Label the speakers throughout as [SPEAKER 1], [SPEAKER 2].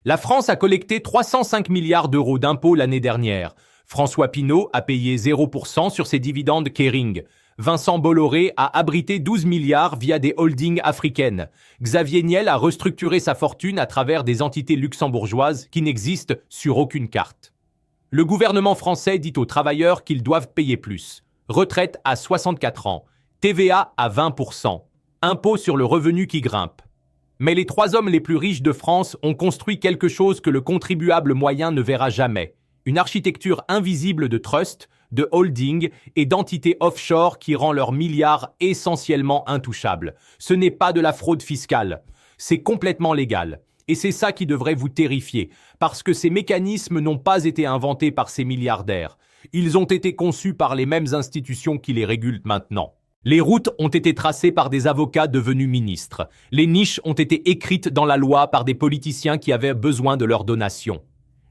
[SPEAKER 1] La France a collecté 305 milliards d'euros d'impôts l'année dernière. François Pinault a payé 0% sur ses dividendes Kering. Vincent Bolloré a abrité 12 milliards via des holdings africaines. Xavier Niel a restructuré sa fortune à travers des entités luxembourgeoises qui n'existent sur aucune carte. Le gouvernement français dit aux travailleurs qu'ils doivent payer plus. Retraite à 64 ans, TVA à 20%, impôt sur le revenu qui grimpe. Mais les 3 hommes les plus riches de France ont construit quelque chose que le contribuable moyen ne verra jamais. Une architecture invisible de trust, de holding et d'entités offshore qui rend leurs milliards essentiellement intouchables. Ce n'est pas de la fraude fiscale, c'est complètement légal. Et c'est ça qui devrait vous terrifier, parce que ces mécanismes n'ont pas été inventés par ces milliardaires. Ils ont été conçus par les mêmes institutions qui les régulent maintenant. Les routes ont été tracées par des avocats devenus ministres. Les niches ont été écrites dans la loi par des politiciens qui avaient besoin de leurs donations.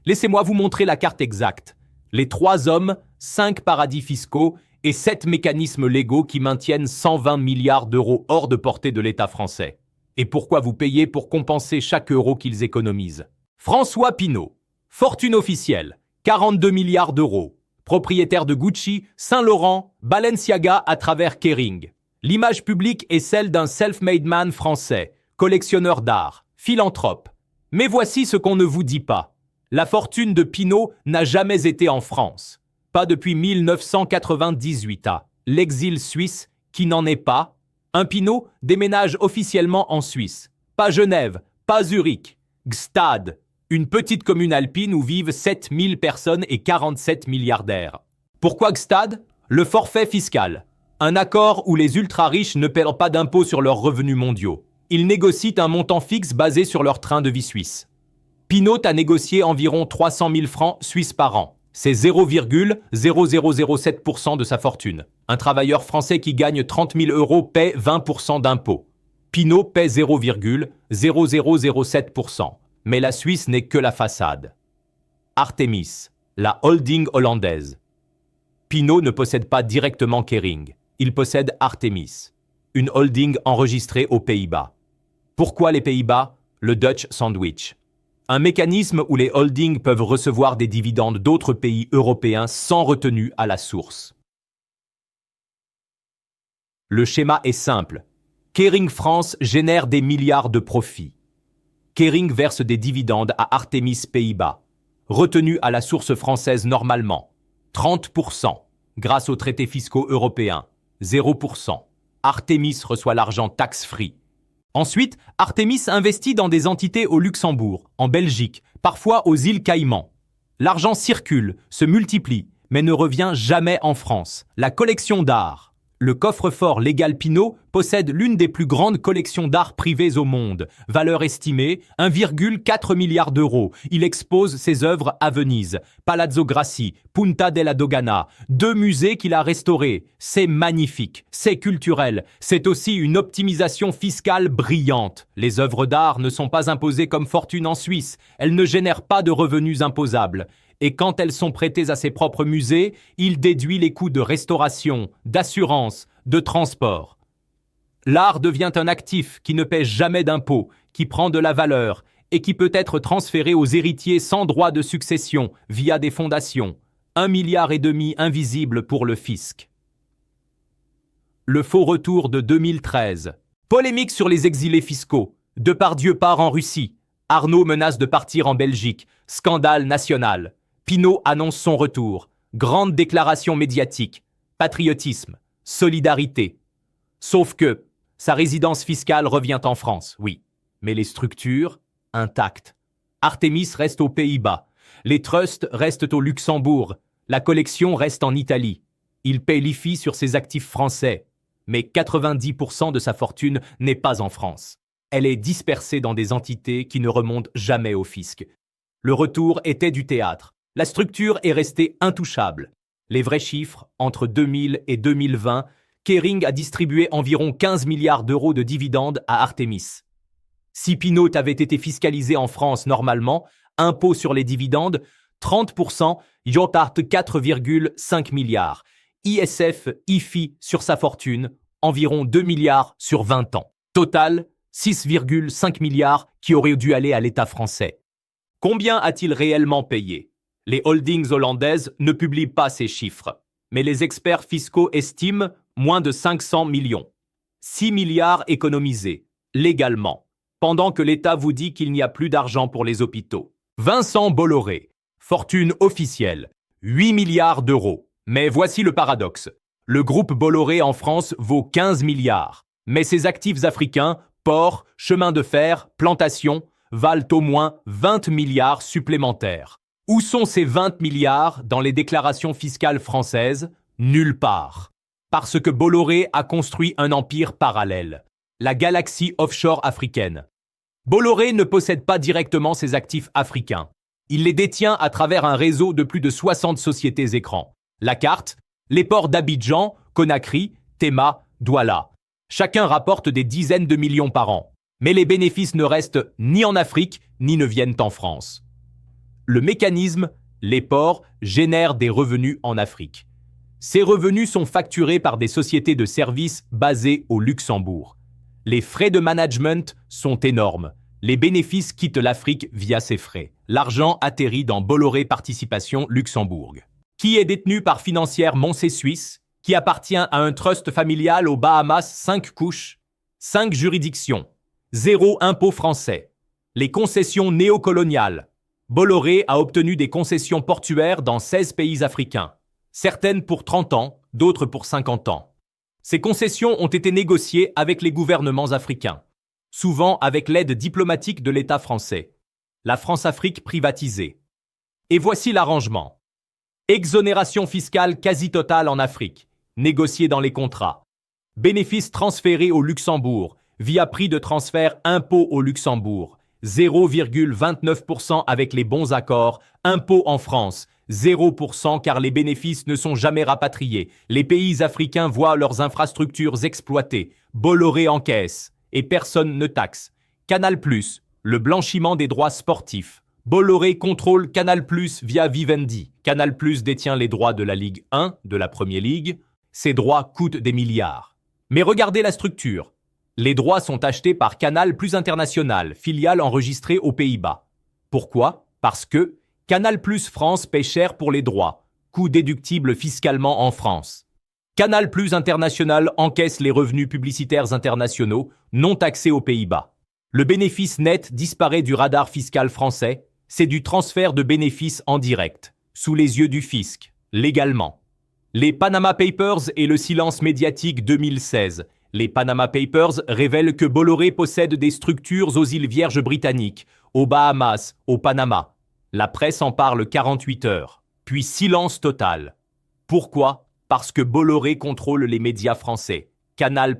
[SPEAKER 1] Laissez-moi vous montrer la carte exacte. Les 3 hommes, 5 paradis fiscaux et 7 mécanismes légaux qui maintiennent 120 milliards d'euros hors de portée de l'État français. Et pourquoi vous payez pour compenser chaque euro qu'ils économisent? François Pinault, fortune officielle, 42 milliards d'euros. Propriétaire de Gucci, Saint-Laurent, Balenciaga à travers Kering. L'image publique est celle d'un self-made man français, collectionneur d'art, philanthrope. Mais voici ce qu'on ne vous dit pas. La fortune de Pinault n'a jamais été en France. Pas depuis 1998 à l'exil suisse qui n'en est pas. Un Pinault déménage officiellement en Suisse. Pas Genève, pas Zurich. Gstad, une petite commune alpine où vivent 7000 personnes et 47 milliardaires. Pourquoi Gstad? Le forfait fiscal. Un accord où les ultra-riches ne paient pas d'impôts sur leurs revenus mondiaux. Ils négocient un montant fixe basé sur leur train de vie suisse. Pinault a négocié environ 300 000 francs suisses par an. C'est 0,0007% de sa fortune. Un travailleur français qui gagne 30 000 euros paie 20% d'impôts. Pinault paie 0,0007%. Mais la Suisse n'est que la façade. Artemis, la holding hollandaise. Pinault ne possède pas directement Kering. Il possède Artemis, une holding enregistrée aux Pays-Bas. Pourquoi les Pays-Bas? Le Dutch Sandwich. Un mécanisme où les holdings peuvent recevoir des dividendes d'autres pays européens sans retenue à la source. Le schéma est simple. Kering France génère des milliards de profits. Kering verse des dividendes à Artemis Pays-Bas, retenus à la source française normalement. 30%, grâce aux traités fiscaux européens. 0%. Artemis reçoit l'argent tax-free. Ensuite, Artemis investit dans des entités au Luxembourg, en Belgique, parfois aux îles Caïmans. L'argent circule, se multiplie, mais ne revient jamais en France. La collection d'art. Le coffre-fort légal Pinault possède l'une des plus grandes collections d'art privées au monde. Valeur estimée, 1,4 milliard d'euros. Il expose ses œuvres à Venise, Palazzo Grassi, Punta della Dogana, 2 musées qu'il a restaurés. C'est magnifique, c'est culturel, c'est aussi une optimisation fiscale brillante. Les œuvres d'art ne sont pas imposées comme fortune en Suisse, elles ne génèrent pas de revenus imposables. Et quand elles sont prêtées à ses propres musées, il déduit les coûts de restauration, d'assurance, de transport. L'art devient un actif qui ne paie jamais d'impôts, qui prend de la valeur et qui peut être transféré aux héritiers sans droit de succession via des fondations. 1,5 milliard invisible pour le fisc. Le faux retour de 2013. Polémique sur les exilés fiscaux. Depardieu part en Russie. Arnaud menace de partir en Belgique. Scandale national. Pinault annonce son retour. Grande déclaration médiatique. Patriotisme. Solidarité. Sauf que sa résidence fiscale revient en France, oui. Mais les structures, intactes. Artemis reste aux Pays-Bas. Les trusts restent au Luxembourg. La collection reste en Italie. Il paie l'IFI sur ses actifs français. Mais 90% de sa fortune n'est pas en France. Elle est dispersée dans des entités qui ne remontent jamais au fisc. Le retour était du théâtre. La structure est restée intouchable. Les vrais chiffres, entre 2000 et 2020, Kering a distribué environ 15 milliards d'euros de dividendes à Artemis. Si Pinault avait été fiscalisé en France normalement, impôt sur les dividendes, 30%, Jotart 4,5 milliards. ISF, IFI sur sa fortune, environ 2 milliards sur 20 ans. Total, 6,5 milliards qui auraient dû aller à l'État français. Combien a-t-il réellement payé? Les holdings hollandaises ne publient pas ces chiffres, mais les experts fiscaux estiment moins de 500 millions. 6 milliards économisés, légalement, pendant que l'État vous dit qu'il n'y a plus d'argent pour les hôpitaux. Vincent Bolloré, fortune officielle, 8 milliards d'euros. Mais voici le paradoxe. Le groupe Bolloré en France vaut 15 milliards, mais ses actifs africains, ports, chemins de fer, plantations, valent au moins 20 milliards supplémentaires. Où sont ces 20 milliards dans les déclarations fiscales françaises? Nulle part. Parce que Bolloré a construit un empire parallèle, la galaxie offshore africaine. Bolloré ne possède pas directement ses actifs africains. Il les détient à travers un réseau de plus de 60 sociétés écrans. La carte, les ports d'Abidjan, Conakry, Tema, Douala. Chacun rapporte des dizaines de millions par an. Mais les bénéfices ne restent ni en Afrique, ni ne viennent en France. Le mécanisme, les ports, génèrent des revenus en Afrique. Ces revenus sont facturés par des sociétés de services basées au Luxembourg. Les frais de management sont énormes. Les bénéfices quittent l'Afrique via ces frais. L'argent atterrit dans Bolloré Participation Luxembourg, qui est détenu par Financière Moncey Suisse, qui appartient à un trust familial aux Bahamas 5 couches, 5 juridictions, 0 impôt français. Les concessions néocoloniales. Bolloré a obtenu des concessions portuaires dans 16 pays africains, certaines pour 30 ans, d'autres pour 50 ans. Ces concessions ont été négociées avec les gouvernements africains, souvent avec l'aide diplomatique de l'État français. La France-Afrique privatisée. Et voici l'arrangement. Exonération fiscale quasi totale en Afrique, négociée dans les contrats. Bénéfices transférés au Luxembourg, via prix de transfert impôt au Luxembourg. 0,29% avec les bons accords, impôt en France, 0% car les bénéfices ne sont jamais rapatriés. Les pays africains voient leurs infrastructures exploitées, Bolloré encaisse, et personne ne taxe. Canal+, le blanchiment des droits sportifs. Bolloré contrôle Canal+ via Vivendi. Canal+ détient les droits de la Ligue 1, de la Premier League. Ces droits coûtent des milliards. Mais regardez la structure. Les droits sont achetés par Canal+ International, filiale enregistrée aux Pays-Bas. Pourquoi? Parce que Canal+ France paie cher pour les droits, coût déductible fiscalement en France. Canal+ International encaisse les revenus publicitaires internationaux non taxés aux Pays-Bas. Le bénéfice net disparaît du radar fiscal français, c'est du transfert de bénéfices en direct, sous les yeux du fisc, légalement. Les Panama Papers et le silence médiatique 2016. Les Panama Papers révèlent que Bolloré possède des structures aux îles Vierges britanniques, aux Bahamas, au Panama. La presse en parle 48 heures, puis silence total. Pourquoi? Parce que Bolloré contrôle les médias français. Canal+,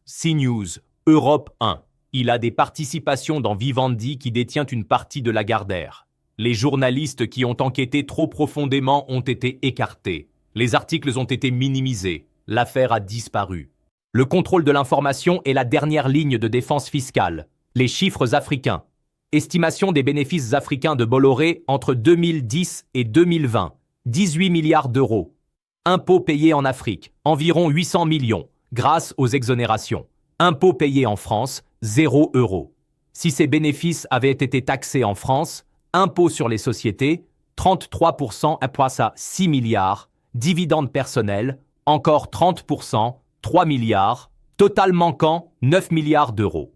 [SPEAKER 1] CNews, Europe 1. Il a des participations dans Vivendi qui détient une partie de Lagardère. Les journalistes qui ont enquêté trop profondément ont été écartés. Les articles ont été minimisés. L'affaire a disparu. Le contrôle de l'information est la dernière ligne de défense fiscale. Les chiffres africains. Estimation des bénéfices africains de Bolloré entre 2010 et 2020. 18 milliards d'euros. Impôts payés en Afrique, environ 800 millions, grâce aux exonérations. Impôts payés en France, 0 €. Si ces bénéfices avaient été taxés en France, impôts sur les sociétés, 33% à 6 milliards, dividendes personnels, encore 30%, 3 milliards, total manquant 9 milliards d'euros.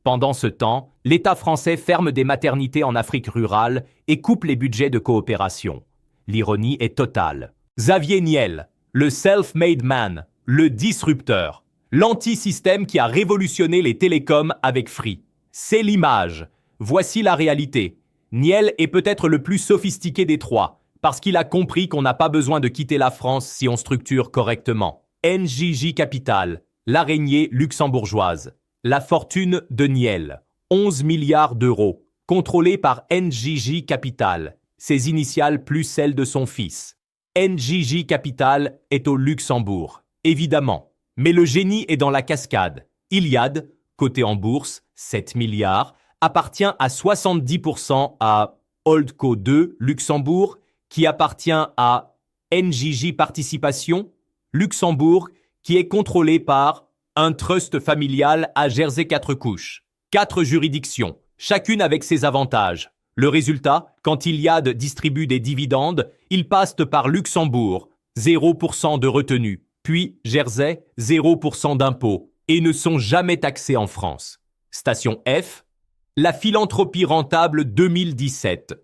[SPEAKER 1] Pendant ce temps, l'État français ferme des maternités en Afrique rurale et coupe les budgets de coopération. L'ironie est totale. Xavier Niel, le self-made man, le disrupteur, l'anti-système qui a révolutionné les télécoms avec Free. C'est l'image. Voici la réalité. Niel est peut-être le plus sophistiqué des trois, parce qu'il a compris qu'on n'a pas besoin de quitter la France si on structure correctement. NJJ Capital, l'araignée luxembourgeoise. La fortune de Niel, 11 milliards d'euros, contrôlée par NJJ Capital, ses initiales plus celles de son fils. NJJ Capital est au Luxembourg, évidemment. Mais le génie est dans la cascade. Iliad, coté en bourse, 7 milliards, appartient à 70% à Holdco 2 Luxembourg, qui appartient à NJJ Participation Luxembourg, qui est contrôlé par un trust familial à Jersey 4 couches. 4 juridictions, chacune avec ses avantages. Le résultat, quand Iliad distribue des dividendes, ils passent par Luxembourg, 0% de retenue, puis Jersey, 0% d'impôt, et ne sont jamais taxés en France. Station F, la philanthropie rentable 2017.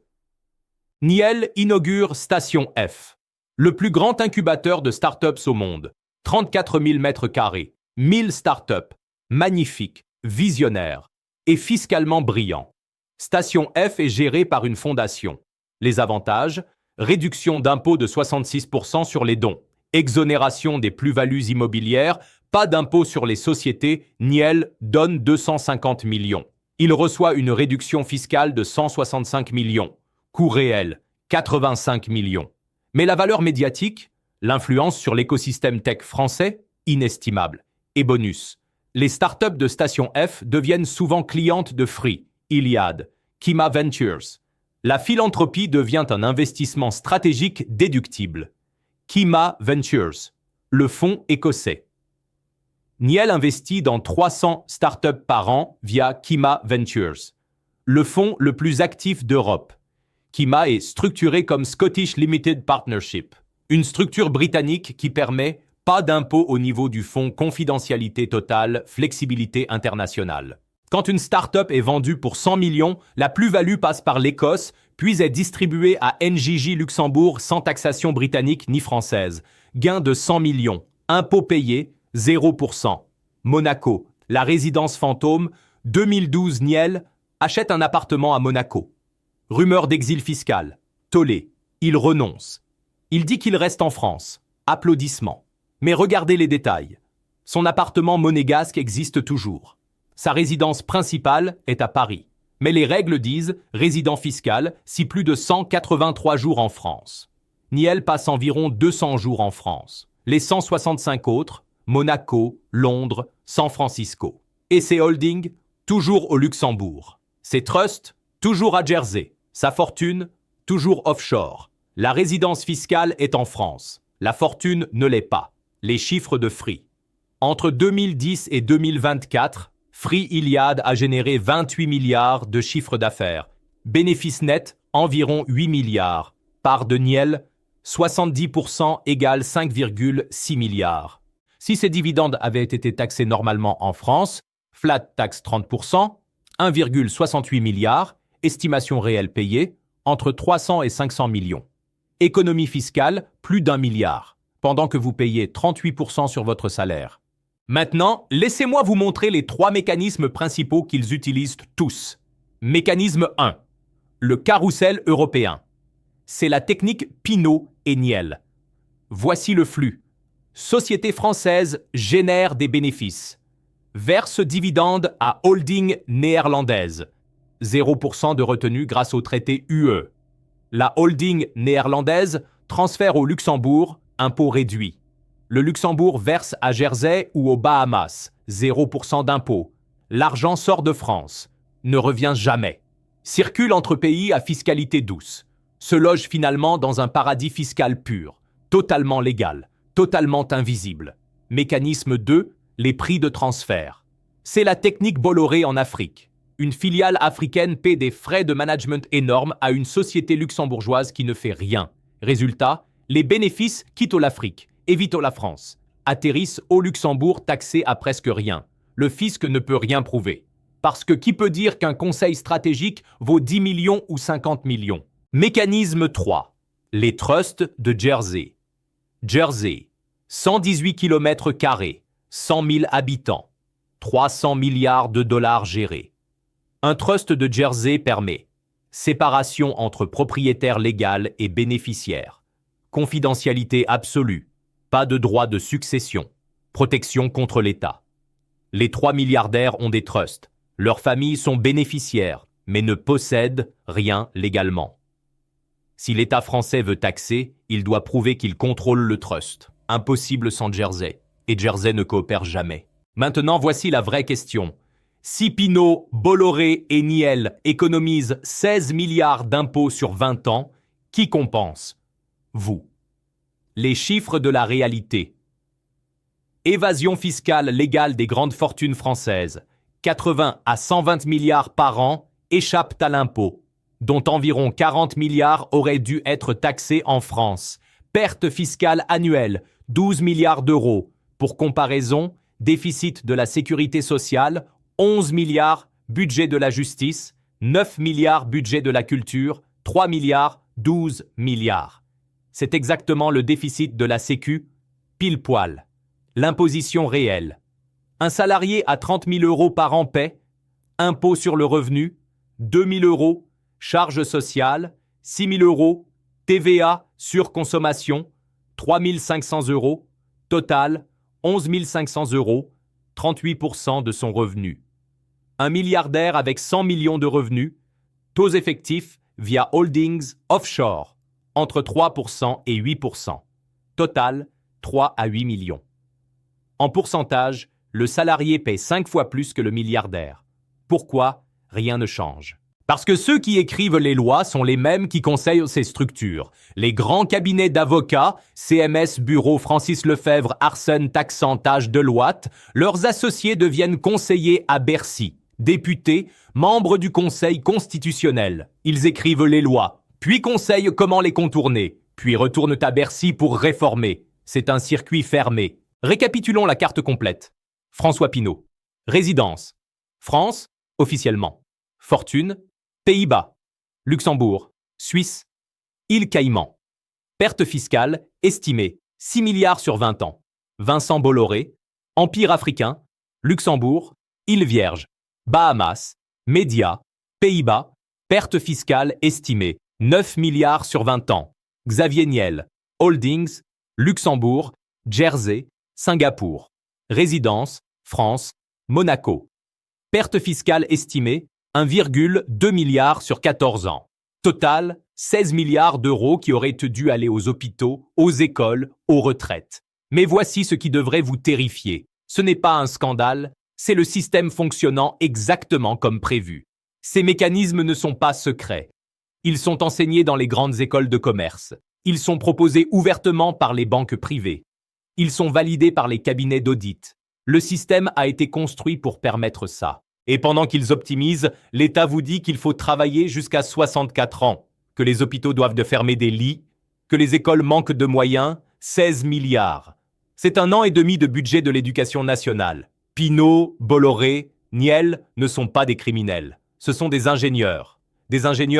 [SPEAKER 1] Niel inaugure Station F, le plus grand incubateur de startups au monde. 34 000 mètres carrés, 1000 startups, magnifique, visionnaire et fiscalement brillant. Station F est gérée par une fondation. Les avantages, réduction d'impôt de 66% sur les dons, exonération des plus-values immobilières, pas d'impôt sur les sociétés, Niel donne 250 millions. Il reçoit une réduction fiscale de 165 millions. Coût réel, 85 millions. Mais la valeur médiatique, l'influence sur l'écosystème tech français, inestimable. Et bonus, les startups de Station F deviennent souvent clientes de Free, Iliad, Kima Ventures. La philanthropie devient un investissement stratégique déductible. Kima Ventures, le fonds écossais. Niel investit dans 300 startups par an via Kima Ventures, le fonds le plus actif d'Europe. Kima est structuré comme Scottish Limited Partnership, une structure britannique qui permet pas d'impôt au niveau du fonds confidentialité totale, flexibilité internationale. Quand une start-up est vendue pour 100 millions, la plus-value passe par l'Écosse, puis est distribuée à NJJ Luxembourg sans taxation britannique ni française. Gain de 100 millions. Impôt payé, 0%. Monaco, la résidence fantôme, 2012 Niel, achète un appartement à Monaco. Rumeur d'exil fiscal. Tollé. Il renonce. Il dit qu'il reste en France. Applaudissements. Mais regardez les détails. Son appartement monégasque existe toujours. Sa résidence principale est à Paris. Mais les règles disent résident fiscal si plus de 183 jours en France. Niel passe environ 200 jours en France. Les 165 autres, Monaco, Londres, San Francisco. Et ses holdings, toujours au Luxembourg. Ses trusts, toujours à Jersey. Sa fortune, toujours offshore. La résidence fiscale est en France. La fortune ne l'est pas. Les chiffres de Free. Entre 2010 et 2024, Free Iliad a généré 28 milliards de chiffre d'affaires. Bénéfice net, environ 8 milliards. Part de Niel, 70% égale 5,6 milliards. Si ces dividendes avaient été taxés normalement en France, flat tax 30%, 1,68 milliard, estimation réelle payée, entre 300 et 500 millions. Économie fiscale, plus d'1 milliard, pendant que vous payez 38% sur votre salaire. Maintenant, laissez-moi vous montrer les 3 mécanismes principaux qu'ils utilisent tous. Mécanisme 1. Le carrousel européen. C'est la technique Pinot et Niel. Voici le flux. Société française génère des bénéfices. Verse dividendes à holding néerlandaise. 0% de retenue grâce au traité UE. La holding néerlandaise transfère au Luxembourg, impôt réduit. Le Luxembourg verse à Jersey ou aux Bahamas, 0% d'impôt. L'argent sort de France, ne revient jamais. Circule entre pays à fiscalité douce. Se loge finalement dans un paradis fiscal pur, totalement légal, totalement invisible. Mécanisme 2, les prix de transfert. C'est la technique Bolloré en Afrique. Une filiale africaine paie des frais de management énormes à une société luxembourgeoise qui ne fait rien. Résultat, les bénéfices quittent l'Afrique, évitent la France, atterrissent au Luxembourg taxés à presque rien. Le fisc ne peut rien prouver. Parce que qui peut dire qu'un conseil stratégique vaut 10 millions ou 50 millions? Mécanisme 3. Les trusts de Jersey. Jersey, 118 km², 100 000 habitants, 300 milliards de dollars gérés. Un trust de Jersey permet séparation entre propriétaire légal et bénéficiaire, confidentialité absolue, pas de droit de succession, protection contre l'État. Les 3 milliardaires ont des trusts. Leurs familles sont bénéficiaires, mais ne possèdent rien légalement. Si l'État français veut taxer, il doit prouver qu'il contrôle le trust. Impossible sans Jersey. Et Jersey ne coopère jamais. Maintenant, voici la vraie question. Si Pinot, Bolloré et Niel économisent 16 milliards d'impôts sur 20 ans, qui compense? Vous. Les chiffres de la réalité. Évasion fiscale légale des grandes fortunes françaises. 80 à 120 milliards par an échappent à l'impôt. dont environ 40 milliards auraient dû être taxés en France. Perte fiscale annuelle, 12 milliards d'euros. Pour comparaison, déficit de la sécurité sociale, 11 milliards, budget de la justice, 9 milliards, budget de la culture, 3 milliards, 12 milliards. C'est exactement le déficit de la Sécu, pile poil. L'imposition réelle. Un salarié à 30 000 euros par an paie, impôt sur le revenu, 2 000 euros, charges sociales, 6 000 euros, TVA sur consommation, 3 500 euros, total, 11 500 euros, 38% de son revenu. Un milliardaire avec 100 millions de revenus, taux effectifs via holdings offshore, entre 3% et 8%. Total, 3 à 8 millions. En pourcentage, le salarié paie 5 fois plus que le milliardaire. Pourquoi rien ne change? Parce que ceux qui écrivent les lois sont les mêmes qui conseillent ces structures. Les grands cabinets d'avocats, CMS, Bureau, Francis Lefebvre, Arsène, Taxantage, Deloitte, leurs associés deviennent conseillers à Bercy, députés, membres du Conseil constitutionnel. Ils écrivent les lois, puis conseillent comment les contourner, puis retournent à Bercy pour réformer. C'est un circuit fermé. Récapitulons la carte complète. François Pinault. Résidence. France, officiellement. Fortune. Pays-Bas. Luxembourg. Suisse. Îles Caïmans. Perte fiscale estimée 6 milliards sur 20 ans. Vincent Bolloré. Empire africain. Luxembourg. Îles Vierges. Bahamas. Médias. Pays-Bas. Perte fiscale estimée 9 milliards sur 20 ans. Xavier Niel. Holdings. Luxembourg. Jersey. Singapour. Résidence. France. Monaco. Perte fiscale estimée 1,2 milliard sur 14 ans. Total, 16 milliards d'euros qui auraient dû aller aux hôpitaux, aux écoles, aux retraites. Mais voici ce qui devrait vous terrifier. Ce n'est pas un scandale, c'est le système fonctionnant exactement comme prévu. Ces mécanismes ne sont pas secrets. Ils sont enseignés dans les grandes écoles de commerce. Ils sont proposés ouvertement par les banques privées. Ils sont validés par les cabinets d'audit. Le système a été construit pour permettre ça. Et pendant qu'ils optimisent, l'État vous dit qu'il faut travailler jusqu'à 64 ans, que les hôpitaux doivent fermer des lits, que les écoles manquent de moyens, 16 milliards. C'est 1 an et demi de budget de l'éducation nationale. Pinault, Bolloré, Niel ne sont pas des criminels. Ce sont des ingénieurs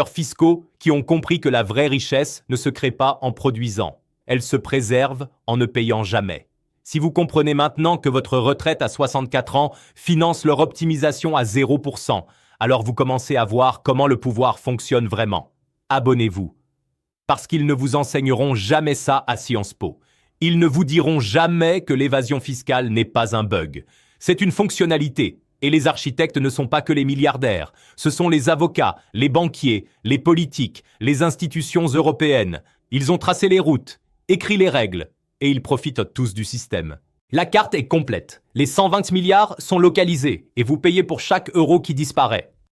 [SPEAKER 1] fiscaux qui ont compris que la vraie richesse ne se crée pas en produisant. Elle se préserve en ne payant jamais. Si vous comprenez maintenant que votre retraite à 64 ans finance leur optimisation à 0%, alors vous commencez à voir comment le pouvoir fonctionne vraiment. Abonnez-vous. Parce qu'ils ne vous enseigneront jamais ça à Sciences Po. Ils ne vous diront jamais que l'évasion fiscale n'est pas un bug. C'est une fonctionnalité. Et les architectes ne sont pas que les milliardaires. Ce sont les avocats, les banquiers, les politiques, les institutions européennes. Ils ont tracé les routes, écrit les règles. Et ils profitent tous du système. La carte est complète. Les 120 milliards sont localisés et vous payez pour chaque euro qui disparaît.